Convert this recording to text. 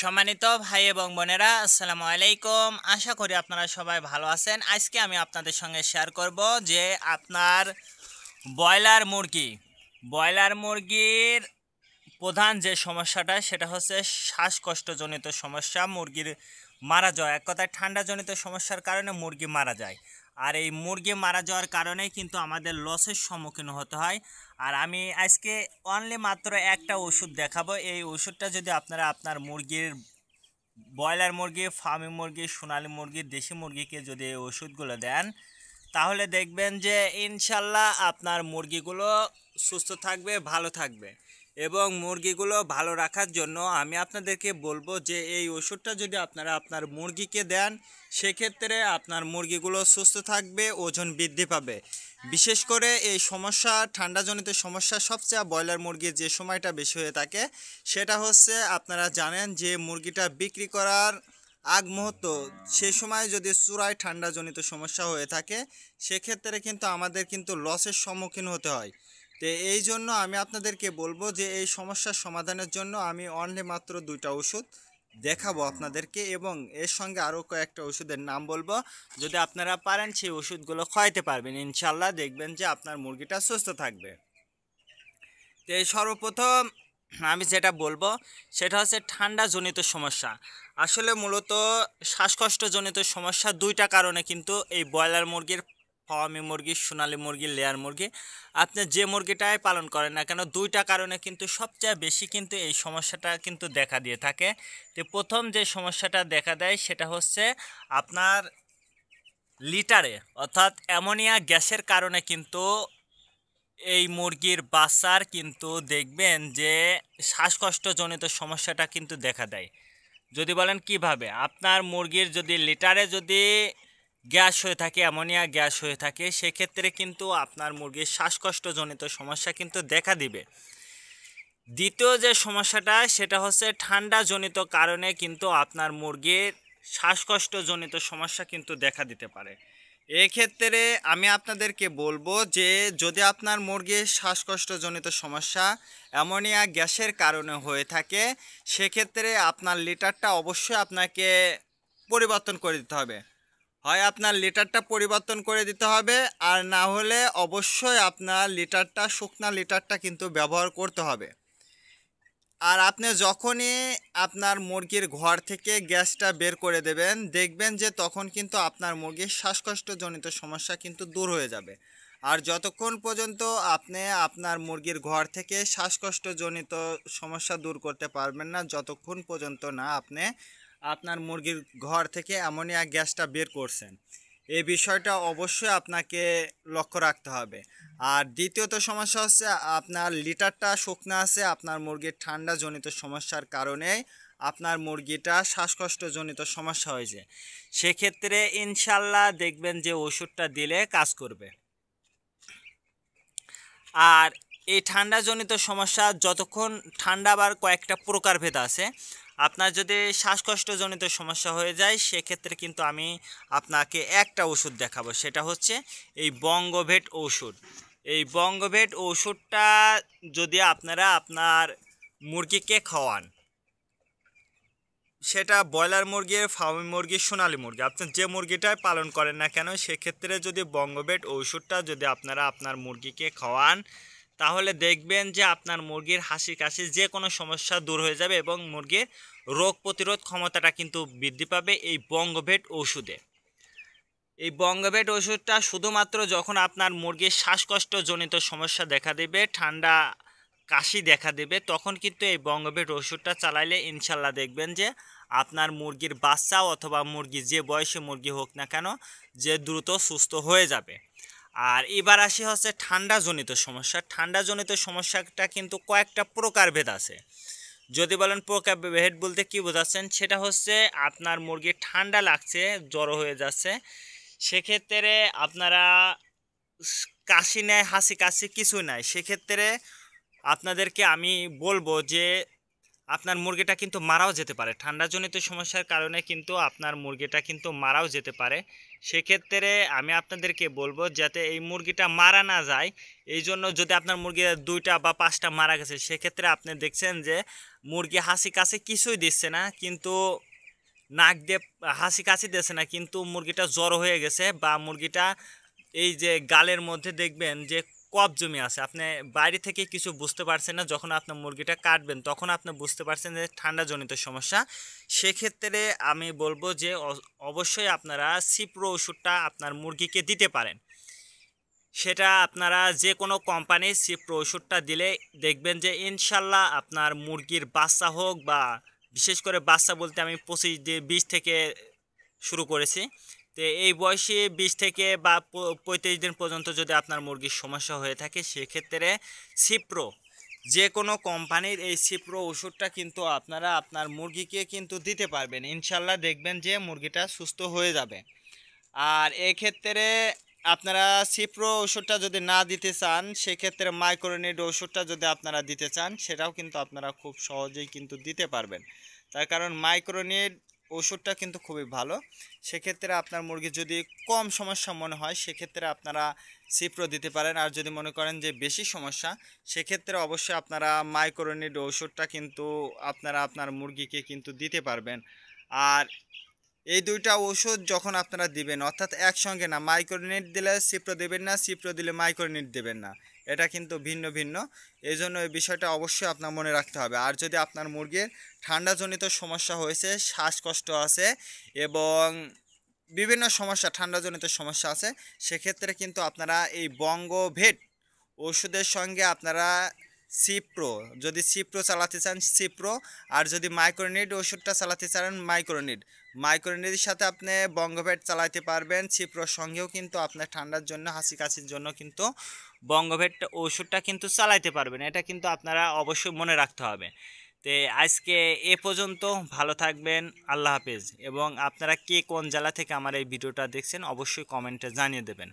সম্মানিত ভাই এবং বোনেরা, আসসালামু আলাইকুম। আশা করি আপনারা সবাই ভালো আছেন। আজকে আমি আপনাদের সঙ্গে শেয়ার করব যে আপনার ব্রয়লার মুরগির প্রধান যে সমস্যাটা সেটা হচ্ছে শ্বাসকষ্টজনিত সমস্যা। মুরগির মারা যাওয়া, এক কথায় ঠান্ডাজনিত সমস্যার কারণে মুরগি মারা যায়। আর এই মুরগি মারা যাওয়ার কারণে কিন্তু আমাদের লসের সম্মুখীন হতে হয়। আর আমি আজকে অনলি মাত্র একটা ওষুধ দেখাবো। এই ওষুধটা যদি আপনারা আপনার মুরগির, ব্রয়লার মুরগি, ফার্মি মুরগি, সোনালী মুরগি, দেশি মুরগিকে যদি এই ওষুধগুলো দেন, তাহলে দেখবেন যে ইনশাল্লাহ আপনার মুরগিগুলো সুস্থ থাকবে, ভালো থাকবে। এবং মুরগিগুলো ভালো রাখার জন্য আমি আপনাদেরকে বলবো যে এই ওষুধটা যদি আপনারা আপনার মুরগিকে দেন, সেক্ষেত্রে আপনার মুরগিগুলো সুস্থ থাকবে, ওজন বৃদ্ধি পাবে। বিশেষ করে এই সমস্যা, ঠান্ডাজনিত সমস্যা সবচেয়ে ব্রয়লার মুরগির যে সময়টা বেশি হয়ে থাকে সেটা হচ্ছে, আপনারা জানেন যে মুরগিটা বিক্রি করার আগ মুহূর্ত, সে সময় যদি চূড়ায় ঠান্ডাজনিত সমস্যা হয়ে থাকে, সেক্ষেত্রে কিন্তু আমাদের কিন্তু লসের সম্মুখীন হতে হয়। তো এই জন্য আমি আপনাদেরকে বলবো যে এই সমস্যার সমাধানের জন্য আমি অনলি মাত্র 2টা ওষুধ দেখাবো আপনাদেরকে, এবং এর সঙ্গে আরও কয়েকটা ওষুধের নাম বলবো। যদি আপনারা পারেন সেই ওষুধগুলো খাওয়াইতে পারবেন, ইনশাল্লাহ দেখবেন যে আপনার মুরগিটা সুস্থ থাকবে। তো এই সর্বপ্রথম আমি যেটা বলবো সেটা হচ্ছে ঠান্ডাজনিত সমস্যা। আসলে মূলত শ্বাসকষ্টজনিত সমস্যা 2টা কারণে কিন্তু এই ব্রয়লার মুরগির, ফার্মি মুরগি, সোনালী মুরগি, লেয়ার মুরগি, আপনি যে মুরগিটাই পালন করেন না কেন, 2টা কারণে কিন্তু সবচেয়ে বেশি কিন্তু এই সমস্যাটা কিন্তু দেখা দিয়ে থাকে। তো প্রথম যে সমস্যাটা দেখা দেয় সেটা হচ্ছে আপনার লিটারে, অর্থাৎ অ্যামোনিয়া গ্যাসের কারণে কিন্তু এই মুরগির বাচ্চার কিন্তু দেখবেন যে শ্বাসকষ্টজনিত সমস্যাটা কিন্তু দেখা দেয়। যদি বলেন কিভাবে, আপনার মুরগির যদি লিটারে যদি গ্যাস হয়ে থাকে, অ্যামোনিয়া গ্যাস হয়ে থাকে, সেক্ষেত্রে কিন্তু আপনার মুরগির শ্বাসকষ্টজনিত সমস্যা কিন্তু দেখা দিবে। দ্বিতীয় যে সমস্যাটা সেটা হচ্ছে ঠান্ডাজনিত কারণে কিন্তু আপনার মুরগির শ্বাসকষ্টজনিত সমস্যা কিন্তু দেখা দিতে পারে। এক্ষেত্রে আমি আপনাদেরকে বলবো যে যদি আপনার মুরগির শ্বাসকষ্টজনিত সমস্যা অ্যামোনিয়া গ্যাসের কারণে হয়ে থাকে, সেক্ষেত্রে আপনার লিটারটা অবশ্যই আপনাকে পরিবর্তন করে দিতে হবে। হয় আপনার লিটারটা পরিবর্তন করে দিতে হবে, আর না হলে অবশ্যই আপনার লিটারটা, শুকনা লিটারটা কিন্তু ব্যবহার করতে হবে। আর আপনি যখনই আপনার মুরগির ঘর থেকে গ্যাসটা বের করে দেবেন, দেখবেন যে তখন কিন্তু আপনার মুরগির শ্বাসকষ্টজনিত সমস্যা কিন্তু দূর হয়ে যাবে। আর যতক্ষণ পর্যন্ত আপনি আপনার মুরগির ঘর থেকে শ্বাসকষ্টজনিত সমস্যা দূর করতে পারবেন না, যতক্ষণ পর্যন্ত না আপনি আপনার মুরগির ঘর থেকে অ্যামোনিয়া গ্যাসটা বের করছেন, এই বিষয়টা অবশ্যই আপনাকে লক্ষ্য রাখতে হবে। আর দ্বিতীয়ত সমস্যা হচ্ছে আপনার লিটারটা শুকনো আছে, আপনার মুরগির ঠান্ডাজনিত সমস্যার কারণে আপনার মুরগিটা শ্বাসকষ্টজনিত সমস্যা হয়েছে, সেক্ষেত্রে ইনশাল্লাহ দেখবেন যে ওষুধটা দিলে কাজ করবে। আর এই ঠান্ডাজনিত সমস্যা যতক্ষণ, ঠান্ডা আবার কয়েকটা প্রকারভেদ আছে। আপনার যদি শ্বাসকষ্টজনিত সমস্যা হয়ে যায়, সেক্ষেত্রে কিন্তু আমি আপনাকে একটা ওষুধ দেখাবো, সেটা হচ্ছে এই বঙ্গভেট ঔষধ। এই বঙ্গভেট ঔষধটা যদি আপনারা আপনার মুরগিকে খাওয়ান, সেটা ব্রয়লার মুরগির, ফার্মি মুরগি, সোনালী মুরগি, আপনি যে মুরগিটাই পালন করেন না কেন, সেক্ষেত্রে যদি বঙ্গভেট ঔষধটা যদি আপনারা আপনার মুরগিকে খাওয়ান, তাহলে দেখবেন যে আপনার মুরগির হাসি কাশি যে কোনো সমস্যা দূর হয়ে যাবে এবং মুরগির রোগ প্রতিরোধ ক্ষমতাটা কিন্তু বৃদ্ধি পাবে এই বঙ্গভেট ঔষধে। এই বঙ্গভেট ওষুধটা শুধুমাত্র যখন আপনার মুরগির শ্বাসকষ্টজনিত সমস্যা দেখা দেবে, ঠান্ডা কাশি দেখা দেবে, তখন কিন্তু এই বঙ্গভেট ওষুধটা চালাইলে ইনশাল্লাহ দেখবেন যে আপনার মুরগির বাচ্চা অথবা মুরগি, যে বয়সে মুরগি হোক না কেন, যে দ্রুত সুস্থ হয়ে যাবে। আর এবার আসি হচ্ছে ঠান্ডাজনিত সমস্যা। ঠান্ডাজনিত সমস্যাটা কিন্তু কয়েকটা প্রকারভেদ আছে। যদি বলেন প্রকারভেদ বলতে কি বোঝাচ্ছেন, সেটা হচ্ছে আপনার মুরগির ঠান্ডা লাগছে, জ্বর হয়ে যাচ্ছে, সেক্ষেত্রে আপনারা কাশি নেয়, হাসি কাশি কিছু নাই, সেক্ষেত্রে আপনাদেরকে আমি বলবো যে আপনার মুরগিটা কিন্তু মারাও যেতে পারে। ঠান্ডাজনিত সমস্যার কারণে কিন্তু আপনার মুরগিটা কিন্তু মারাও যেতে পারে। সেক্ষেত্রে আমি আপনাদেরকে বলবো যাতে এই মুরগিটা মারা না যায়, এই জন্য যদি আপনার মুরগি 2টা বা 5টা মারা গেছে, সেক্ষেত্রে আপনি দেখছেন যে মুরগি হাসি কাশি কিছুই দিচ্ছে না, কিন্তু নাক দিয়ে হাসি কাশি দিচ্ছে না, কিন্তু মুরগিটা জ্বর হয়ে গেছে বা মুরগিটা এই যে গালের মধ্যে দেখবেন যে কফ জমে আছে। আপনি বাইরে থেকে কিছু বুঝতে পারছেন না, যখন আপনি মুরগিটা কাটবেন তখন আপনি বুঝতে পারছেন যে ঠান্ডাজনিত সমস্যা। সেক্ষেত্রে আমি বলবো যে অবশ্যই আপনারা সিপ্রো ওষুধটা আপনার মুরগিকে দিতে পারেন। সেটা আপনারা যে কোনো কোম্পানির সিপ্রো ওষুধটা দিলে দেখবেন যে ইনশাল্লাহ আপনার মুরগির বাচ্চা হোক বা বিশেষ করে বাচ্চা বলতে আমি 25 থেকে শুরু করেছি। তো এই বয়সে 20 থেকে বা 35 দিন পর্যন্ত যদি আপনার মুরগির সমস্যা হয়ে থাকে, সেক্ষেত্রে সিপ্রো যে কোনো কোম্পানির এই সিপ্রো ওষুধটা কিন্তু আপনারা আপনার মুরগিকে কিন্তু দিতে পারবেন। ইনশাল্লাহ দেখবেন যে মুরগিটা সুস্থ হয়ে যাবে। আর এক্ষেত্রে আপনারা সিপ্রো ওষুধটা যদি না দিতে চান, সেক্ষেত্রে মাইক্রোনিড ওষুধটা যদি আপনারা দিতে চান, সেটাও কিন্তু আপনারা খুব সহজেই কিন্তু দিতে পারবেন। তার কারণ মাইক্রোনিড ওষুধটা কিন্তু খুবই ভালো। সেক্ষেত্রে আপনার মুরগি যদি কম সমস্যা মনে হয়, সেক্ষেত্রে আপনারা সিপ্রো দিতে পারেন। আর যদি মনে করেন যে বেশি সমস্যা, সেক্ষেত্রে অবশ্যই আপনারা মাইক্রোনিড ওষুধটা কিন্তু আপনারা আপনার মুরগিকে কিন্তু দিতে পারবেন। আর এই দুইটা ওষুধ যখন আপনারা দিবেন, অর্থাৎ একসঙ্গে না, মাইক্রোনিট দিলে সিপ্রো দেবেন না, সিপ্রো দিলে মাইক্রোনিট দেবেন না, এটা কিন্তু ভিন্ন ভিন্ন। এই জন্য এই বিষয়টা অবশ্যই আপনার মনে রাখতে হবে। আর যদি আপনার মুরগির ঠান্ডাজনিত সমস্যা হয়েছে, শ্বাসকষ্ট আছে এবং বিভিন্ন সমস্যা ঠান্ডাজনিত সমস্যা আছে, সেক্ষেত্রে কিন্তু আপনারা এই বঙ্গভেট ওষুধের সঙ্গে আপনারা সিপ্রো, যদি সিপ্রো চালাতে চান সিপ্রো, আর যদি মাইক্রোনিড ওষুধটা চালাতে চান মাইক্রোনিডের সাথে আপনি বঙ্গভেট চালাতে পারবেন। সিপ্রোর সঙ্গেও কিন্তু আপনার ঠান্ডার জন্য, হাসি কাশির জন্য কিন্তু বঙ্গভেট ওষুধটা কিন্তু চালাতে পারবেন। এটা কিন্তু আপনারা অবশ্যই মনে রাখতে হবে। তো আজকে এ পর্যন্ত, ভালো থাকবেন, আল্লাহ হাফেজ। এবং আপনারা কে কোন জেলা থেকে আমার এই ভিডিওটা দেখছেন অবশ্যই কমেন্টে জানিয়ে দেবেন।